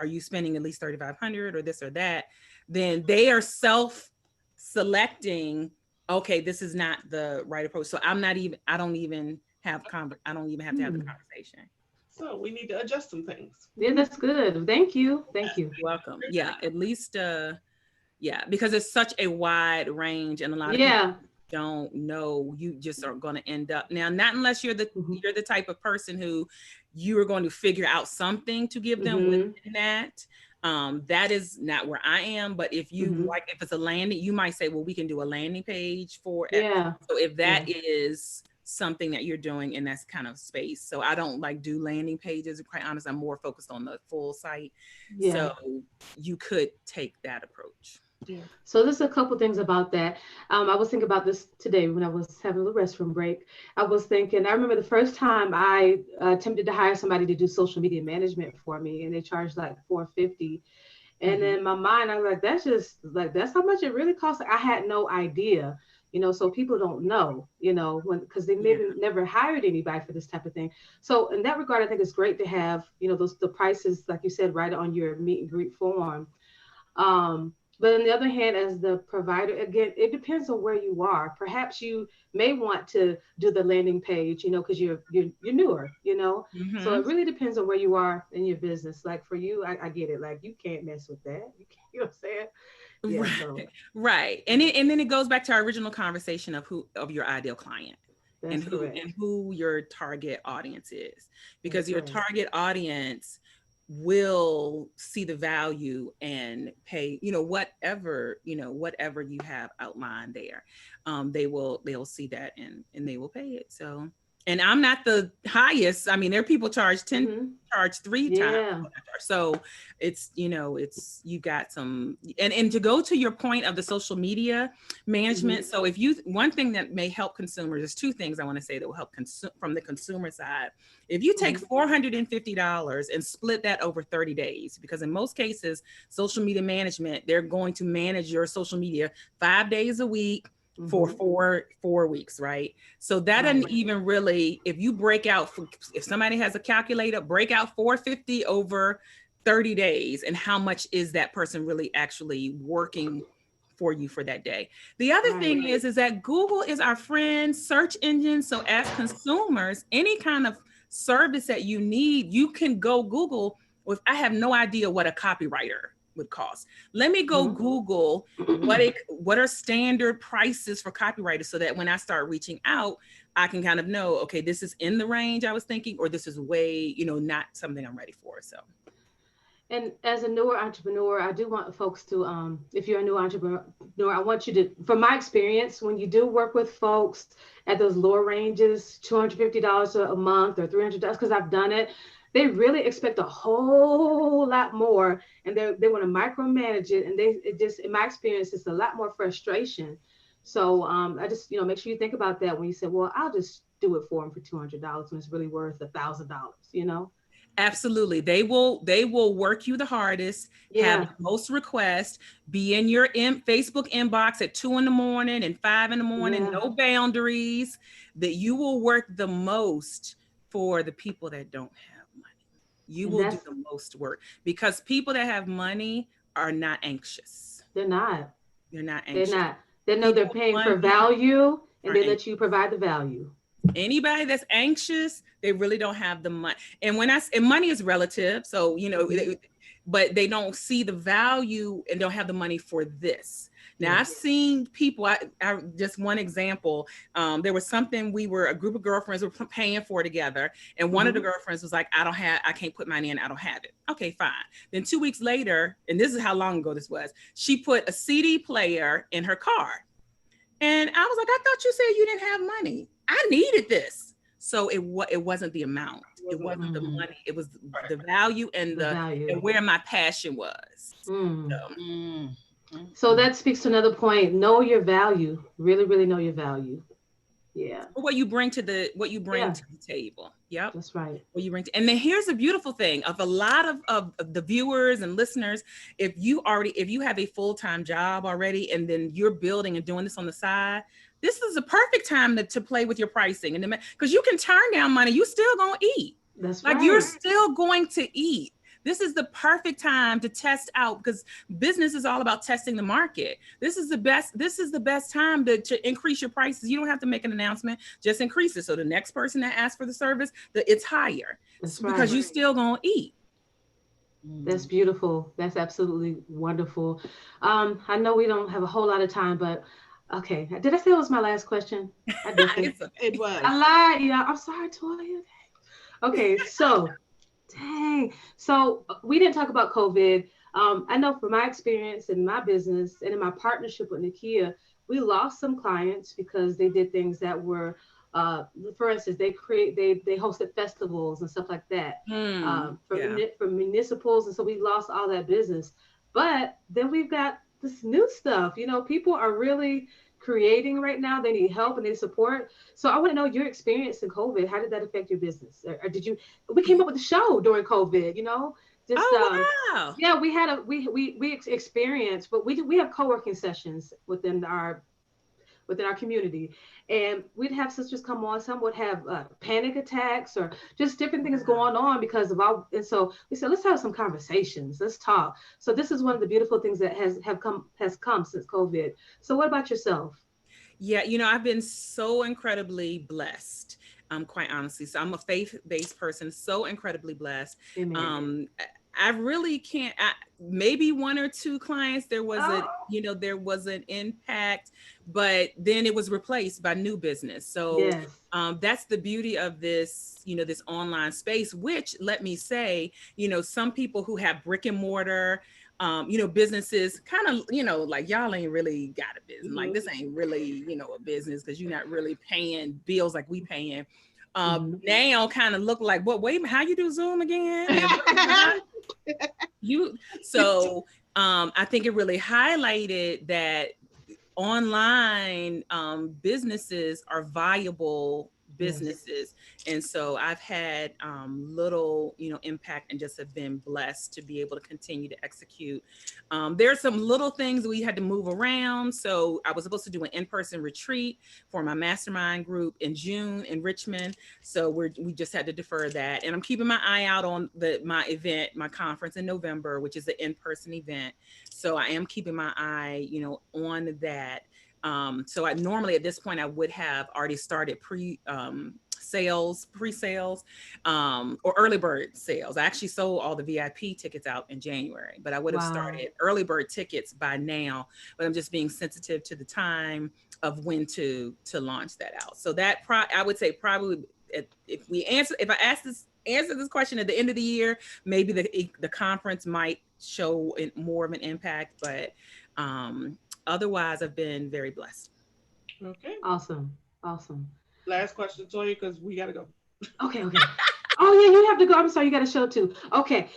[SPEAKER 4] you spending at least 3,500 or this or that, then they are self-selecting, okay, this is not the right approach. So I don't even have to have the conversation.
[SPEAKER 3] So we need to adjust some things.
[SPEAKER 2] Yeah, that's good. Thank you.
[SPEAKER 4] You're welcome. Yeah, at least, because it's such a wide range and a lot of people don't know. You just are going to end up now, not unless you're the type of person who you are going to figure out something to give them within that. That is not where I am, but if you if it's a landing, you might say, well, we can do a landing page for it. So if that is something that you're doing in that kind of space. So I don't do landing pages. Quite honest, I'm more focused on the full site. So you could take that approach.
[SPEAKER 2] So there's a couple things about that. I was thinking about this today when I was having a little restroom break. I was thinking, I remember the first time I attempted to hire somebody to do social media management for me, and they charged like $450. And in my mind, I was like, that's how much it really costs. I had no idea, so people don't know, because they maybe never hired anybody for this type of thing. So in that regard, I think it's great to have, the prices, like you said, right on your meet and greet form. But on the other hand, as the provider, again, it depends on where you are. Perhaps you may want to do the landing page, because you're newer, So it really depends on where you are in your business. Like for you, I get it. Like you can't mess with that. You know what I'm saying? Yeah,
[SPEAKER 4] right. And then it goes back to our original conversation of your ideal client.
[SPEAKER 2] That's
[SPEAKER 4] and who your target audience is, because your target audience will see the value and pay, whatever you have outlined there. They'll see that and they will pay it. So, and I'm not the highest. I mean, there are people charge 10, charge 3 times. So it's, you got some, and to go to your point of the social media management. So one thing that may help consumers, there's 2 things I want to say that will help from the consumer side. If you take $450 and split that over 30 days, because in most cases, social media management, they're going to manage your social media 5 days a week for 4 weeks, right? So that doesn't even really, if you break out, if somebody has a calculator, break out 450 over 30 days, and how much is that person really actually working for you for that day. The other thing is that Google is our friend search engine. So as consumers, any kind of service that you need, you can go Google. If I have no idea what a copywriter would cost, let me go Google what are standard prices for copywriters, so that when I start reaching out, I can kind of know, okay, this is in the range I was thinking, or this is way, not something I'm ready for. So
[SPEAKER 2] And as a newer entrepreneur, I do want folks to, if you're a new entrepreneur, I want you to, from my experience, when you do work with folks at those lower ranges, $250 a month or $300, because I've done it, they really expect a whole lot more, and they want to micromanage it, and it just, in my experience, it's a lot more frustration. So I just, make sure you think about that when you say, well, I'll just do it for them for $200 when it's really worth $1,000.
[SPEAKER 4] absolutely. They will work you the hardest, have
[SPEAKER 2] Yeah,
[SPEAKER 4] the most requests, be in your Facebook inbox at 2 in the morning and 5 in the morning,
[SPEAKER 2] yeah.
[SPEAKER 4] no boundaries, that you will work the most for the people that don't have money. You
[SPEAKER 2] And
[SPEAKER 4] will do
[SPEAKER 2] that's,
[SPEAKER 4] the most work because people that have money are not anxious.
[SPEAKER 2] they're not.
[SPEAKER 4] They're not
[SPEAKER 2] They're
[SPEAKER 4] anxious.
[SPEAKER 2] not. They know they're
[SPEAKER 4] People with
[SPEAKER 2] paying for
[SPEAKER 4] money
[SPEAKER 2] value, and
[SPEAKER 4] are
[SPEAKER 2] they
[SPEAKER 4] anxious.
[SPEAKER 2] let you provide the value.
[SPEAKER 4] Anybody that's anxious, they really don't have the money. And and money is relative, so
[SPEAKER 2] Hmm.
[SPEAKER 4] but they don't see the value and don't have the money for this. Now I've
[SPEAKER 2] Yes.
[SPEAKER 4] seen people. I just one example. There was something we were a group of girlfriends were paying for together, and one of the
[SPEAKER 2] Hmm.
[SPEAKER 4] girlfriends was like, I can't put money in. I don't have it. Okay, fine. Then 2 weeks later, and this is how long ago this was. She put a CD player in her car. And I was like, I thought you said you didn't have money. I needed this. So it wasn't the amount. It
[SPEAKER 1] Wasn't
[SPEAKER 4] wasn't the
[SPEAKER 2] Hmm.
[SPEAKER 4] money. It was the value and
[SPEAKER 2] The value.
[SPEAKER 4] where my passion was.
[SPEAKER 2] Mm.
[SPEAKER 4] So,
[SPEAKER 1] mm,
[SPEAKER 2] So
[SPEAKER 1] mm.
[SPEAKER 2] that speaks to another point. Know your value. Really, really know your value. Yeah.
[SPEAKER 4] what you bring
[SPEAKER 2] Yeah.
[SPEAKER 4] to the table. Yep.
[SPEAKER 2] That's right.
[SPEAKER 4] What you bring to, and then here's the beautiful thing of a lot of the viewers and listeners. If you have a full-time job already, and then you're building and doing this on the side, this is a perfect time to play with your pricing, and because you can turn down money, you still gonna eat.
[SPEAKER 2] That's
[SPEAKER 4] Like you're
[SPEAKER 2] right.
[SPEAKER 4] still going to eat. This is the perfect time to test out, because business is all about testing the market. This is the best time to increase your prices. You don't have to make an announcement, just increase it. So the next person that asks for the service, it's higher.
[SPEAKER 2] That's
[SPEAKER 4] Because
[SPEAKER 2] right.
[SPEAKER 4] you still gonna eat.
[SPEAKER 2] That's
[SPEAKER 1] Mm.
[SPEAKER 2] beautiful. That's absolutely wonderful. I know we don't have a whole lot of time, but okay. Did I say it was my last question? I did say.
[SPEAKER 1] It,
[SPEAKER 4] It's
[SPEAKER 1] it
[SPEAKER 4] okay.
[SPEAKER 1] was.
[SPEAKER 2] I lied. Yeah, I'm sorry, Toya. Okay, so dang. So we didn't talk about COVID. I know from my experience in my business and in my partnership with Nakia, we lost some clients because they did things that were, uh, for instance, they hosted festivals and stuff like that, for
[SPEAKER 4] Yeah.
[SPEAKER 2] for municipals, and so we lost all that business. But then we've got this new stuff. People are really creating right now. They need help and they need support. So I want to know your experience in COVID. How did that affect your business? Or did you? We came up with the show during COVID. Just
[SPEAKER 4] Oh wow.
[SPEAKER 2] yeah, we had a we experienced, but we have co-working sessions within our community, and we'd have sisters come on. Some would have panic attacks or just different things going on because of our. And so we said, let's have some conversations. Let's talk. So this is one of the beautiful things that has come since COVID. So what about yourself?
[SPEAKER 4] Yeah, I've been so incredibly blessed. Quite honestly. So I'm a faith-based person, so incredibly blessed.
[SPEAKER 2] Amen.
[SPEAKER 4] I really can't. Maybe one or two clients
[SPEAKER 2] Oh,
[SPEAKER 4] there was an impact, but then it was replaced by new business. So
[SPEAKER 2] yes.
[SPEAKER 4] that's the beauty of this online space. Which, let me say, some people who have brick and mortar businesses kind of, like, y'all ain't really got a business. Like,
[SPEAKER 2] Hmm.
[SPEAKER 4] this ain't really, a business, because you're not really paying bills like we paying.
[SPEAKER 2] Hmm.
[SPEAKER 4] Now kind of look like, what, wait, how you do Zoom again? And what is that? You, so I think it really highlighted that online businesses are viable
[SPEAKER 2] Yes.
[SPEAKER 4] businesses. And so I've had little impact, and just have been blessed to be able to continue to execute. There are some little things we had to move around. So I was supposed to do an in-person retreat for my mastermind group in June in Richmond. So we just had to defer that, and I'm keeping my eye out on my conference in November, which is an in-person event. So I am keeping my eye, on that. So I normally, at this point, I would have already started sales, pre-sales, or early bird sales. I actually sold all the VIP tickets out in January, but I would have
[SPEAKER 2] Wow.
[SPEAKER 4] started early bird tickets by now. But I'm just being sensitive to the time of when to launch that out. So I would say probably if I answer this question at the end of the year, maybe the conference might show more of an impact, but otherwise I've been very blessed.
[SPEAKER 3] Okay.
[SPEAKER 2] Awesome. Awesome.
[SPEAKER 3] Last question, Toya, because we gotta go.
[SPEAKER 2] Okay, okay. Oh yeah, you have to go. I'm sorry, you got a show too. Okay.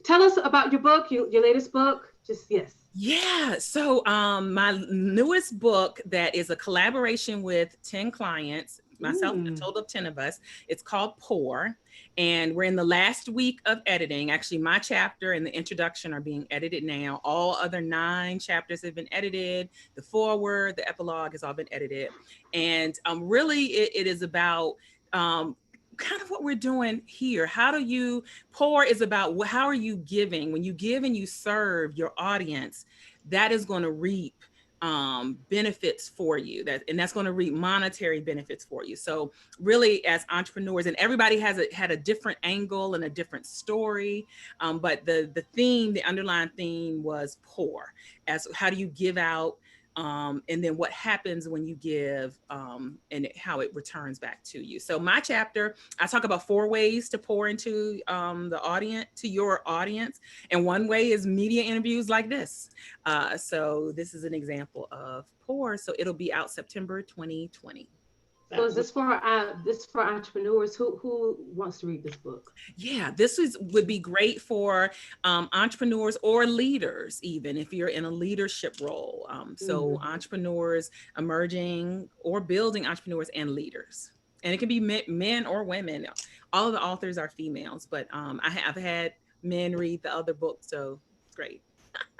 [SPEAKER 2] Tell us about your book, your latest book. Just yes.
[SPEAKER 4] Yeah. So my newest book that is a collaboration with 10 clients, myself, a
[SPEAKER 2] Mm.
[SPEAKER 4] total of 10 of us. It's called Pour. And we're in the last week of editing. Actually, my chapter and the introduction are being edited now. All other 9 chapters have been edited. The foreword, the epilogue has all been edited. And really it is about kind of what we're doing here. How do you Pour is about how are you giving? When you give and you serve your audience, that is going to reap benefits for you, and that's going to reap monetary benefits for you. So really, as entrepreneurs, and everybody had a different angle and a different story, but the underlying theme was Pour, as how do you give out, and then what happens when you give, and how it returns back to you. So my chapter, I talk about 4 ways to pour into the audience, to your audience, and one way is media interviews like this. So this is an example of Pour. So it'll be out September 2020.
[SPEAKER 2] So
[SPEAKER 3] That
[SPEAKER 2] is
[SPEAKER 3] was
[SPEAKER 2] this for entrepreneurs who wants to read this book?
[SPEAKER 4] Yeah, would be great for entrepreneurs or leaders, even if you're in a leadership role. So
[SPEAKER 2] Mm.
[SPEAKER 4] entrepreneurs, emerging or building entrepreneurs and leaders. And it can be men or women. All of the authors are females, but I have had men read the other book, so it's great.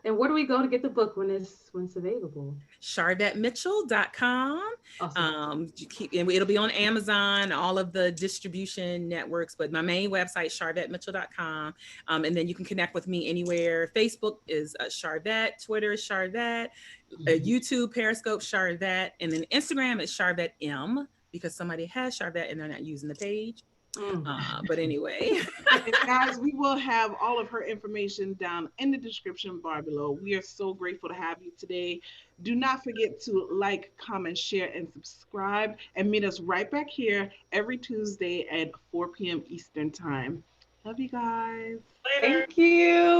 [SPEAKER 2] And where do we go to get the book when it's available?
[SPEAKER 4] Sharvettemitchell.com.
[SPEAKER 2] Awesome.
[SPEAKER 4] It'll be on Amazon, all of the distribution networks, but my main website, sharvettemitchell.com. And then you can connect with me anywhere. Facebook is Sharvette, Twitter is Sharvette,
[SPEAKER 2] Mhm.
[SPEAKER 4] YouTube, Periscope, Sharvette, and then Instagram is Sharvette M, because somebody has Sharvette and they're not using the page.
[SPEAKER 2] Mm.
[SPEAKER 4] But anyway.
[SPEAKER 1] And guys, we will have all of her information down in the description bar below. We are so grateful to have you today. Do not forget to like, comment, share, and subscribe, and meet us right back here every Tuesday at 4 p.m. Eastern Time. Love you guys.
[SPEAKER 3] later.
[SPEAKER 2] Thank you.